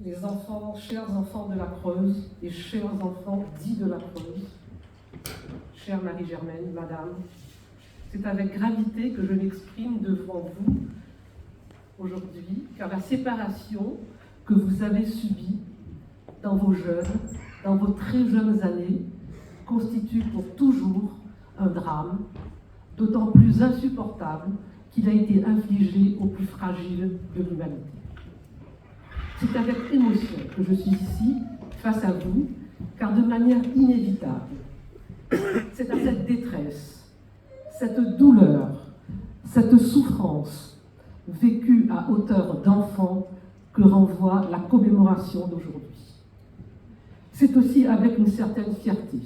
les enfants, chers enfants de la Creuse et chers enfants dits de la Creuse, chère Marie-Germaine, Madame, c'est avec gravité que je m'exprime devant vous aujourd'hui, car la séparation que vous avez subie dans vos très jeunes années, constitue pour toujours un drame, d'autant plus insupportable qu'il a été infligé aux plus fragiles de l'humanité. C'est avec émotion que je suis ici, face à vous, car de manière inévitable, c'est à cette détresse, cette douleur, cette souffrance vécue à hauteur d'enfant que renvoie la commémoration d'aujourd'hui. C'est aussi avec une certaine fierté,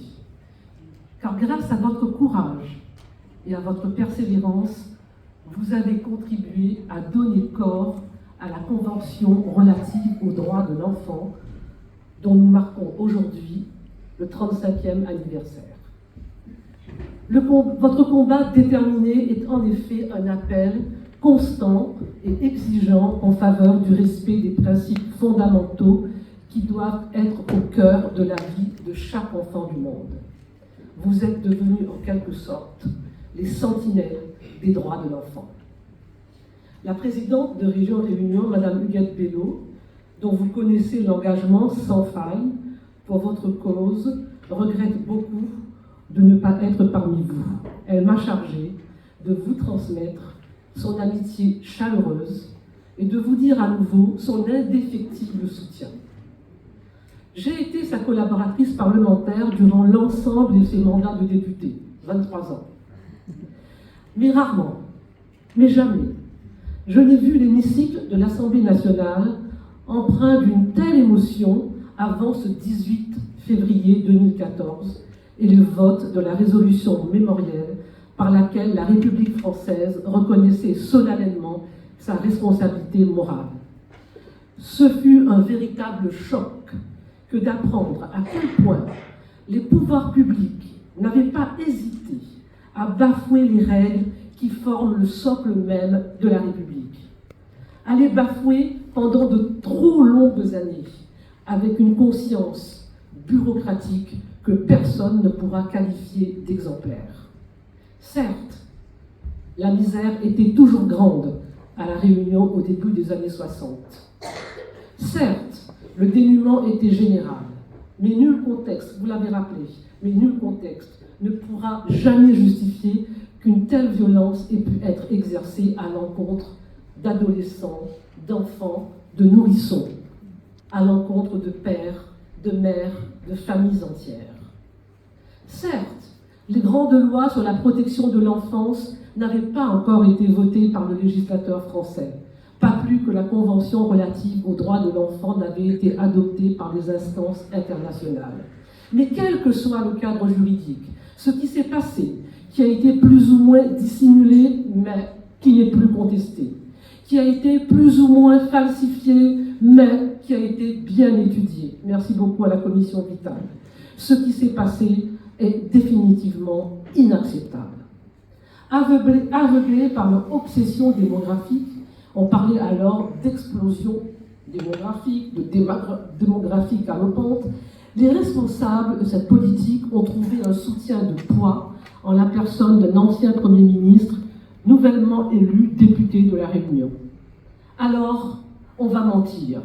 car grâce à votre courage et à votre persévérance, vous avez contribué à donner corps à la Convention relative aux droits de l'enfant, dont nous marquons aujourd'hui le 35e anniversaire. Votre combat déterminé est en effet un appel constant et exigeant en faveur du respect des principes fondamentaux qui doivent être au cœur de la vie de chaque enfant du monde. Vous êtes devenus en quelque sorte les sentinelles des droits de l'enfant. La présidente de Région Réunion, Madame Huguette Bello, dont vous connaissez l'engagement sans faille pour votre cause, regrette beaucoup de ne pas être parmi vous. Elle m'a chargée de vous transmettre son amitié chaleureuse et de vous dire à nouveau son indéfectible soutien. J'ai été sa collaboratrice parlementaire durant l'ensemble de ses mandats de députée, 23 ans. Mais rarement, mais jamais, je n'ai vu l'hémicycle de l'Assemblée nationale empreint d'une telle émotion avant ce 18 février 2014 et le vote de la résolution mémorielle par laquelle la République française reconnaissait solennellement sa responsabilité morale. Ce fut un véritable choc que d'apprendre à quel point les pouvoirs publics n'avaient pas hésité à bafouer les règles qui forment le socle même de la République. À les bafouer pendant de trop longues années, avec une conscience bureaucratique que personne ne pourra qualifier d'exemplaire. Certes, la misère était toujours grande à La Réunion au début des années 60. Certes, le dénuement était général, mais nul contexte, vous l'avez rappelé, mais nul contexte ne pourra jamais justifier qu'une telle violence ait pu être exercée à l'encontre d'adolescents, d'enfants, de nourrissons, à l'encontre de pères, de mères, de familles entières. Certes, les grandes lois sur la protection de l'enfance n'avaient pas encore été votées par le législateur français, pas plus que la Convention relative aux droits de l'enfant n'avait été adoptée par les instances internationales. Mais quel que soit le cadre juridique, ce qui s'est passé, qui a été plus ou moins dissimulé, mais qui n'est plus contesté, qui a été plus ou moins falsifié, mais qui a été bien étudié. Merci beaucoup à la Commission Vitale. Ce qui s'est passé est définitivement inacceptable. Aveuglés par leur obsession démographique, on parlait alors d'explosion démographique, de démographie galopante, les responsables de cette politique ont trouvé un soutien de poids en la personne d'un ancien Premier ministre nouvellement élu député de La Réunion. Alors, on va mentir,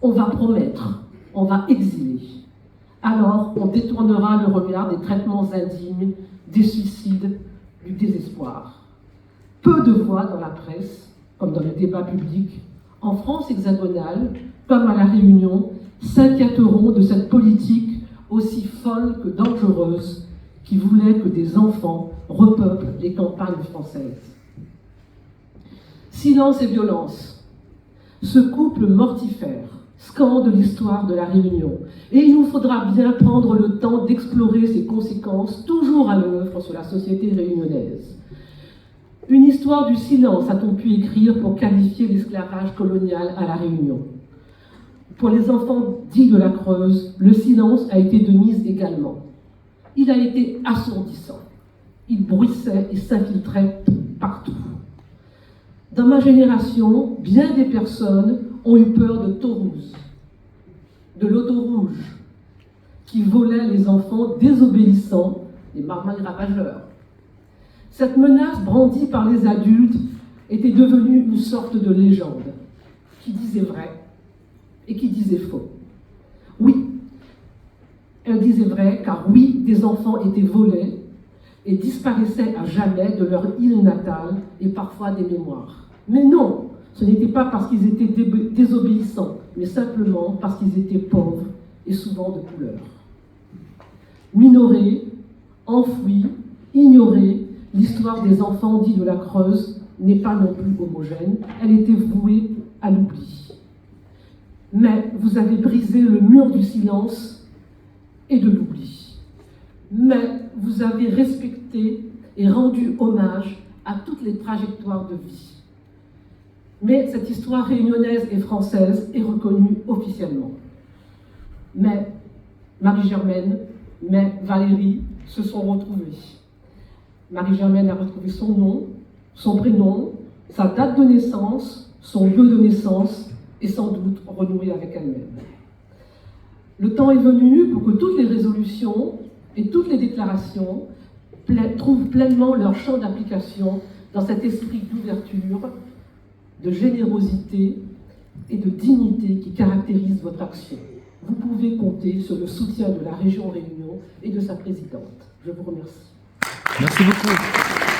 on va promettre, on va exiler. Alors, on détournera le regard des traitements indignes, des suicides, du désespoir. Peu de voix dans la presse, comme dans les débats publics, en France hexagonale, comme à La Réunion, s'inquiéteront de cette politique aussi folle que dangereuse qui voulait que des enfants repeuplent les campagnes françaises. Silence et violence. Ce couple mortifère scande l'histoire de La Réunion et il nous faudra bien prendre le temps d'explorer ses conséquences toujours à l'œuvre sur la société réunionnaise. Une histoire du silence a-t-on pu écrire pour qualifier l'esclavage colonial à La Réunion. Pour les enfants dits de la Creuse, le silence a été de mise également. Il a été assourdissant. Il bruissait et s'infiltrait partout. Dans ma génération, bien des personnes ont eu peur de Toulouse, de l'auto rouge, qui volait les enfants désobéissants, les marmailles ravageurs. Cette menace brandie par les adultes était devenue une sorte de légende, qui disait vrai et qui disait faux. Oui, elle disait vrai, car oui, des enfants étaient volés et disparaissaient à jamais de leur île natale et parfois des mémoires. Mais non, ce n'était pas parce qu'ils étaient désobéissants, mais simplement parce qu'ils étaient pauvres et souvent de couleur. Minorés, enfouis, ignorés, l'histoire des enfants dits de la Creuse n'est pas non plus homogène, elle était vouée à l'oubli. Mais vous avez brisé le mur du silence et de l'oubli. Mais vous avez respecté et rendu hommage à toutes les trajectoires de vie. Mais cette histoire réunionnaise et française est reconnue officiellement. Mais Marie-Germaine, mais Valérie se sont retrouvées. Marie-Germaine a retrouvé son nom, son prénom, sa date de naissance, son lieu de naissance, et sans doute renouer avec elle-même. Le temps est venu pour que toutes les résolutions et toutes les déclarations trouvent pleinement leur champ d'application dans cet esprit d'ouverture, de générosité et de dignité qui caractérise votre action. Vous pouvez compter sur le soutien de la région Réunion et de sa présidente. Je vous remercie. Merci beaucoup.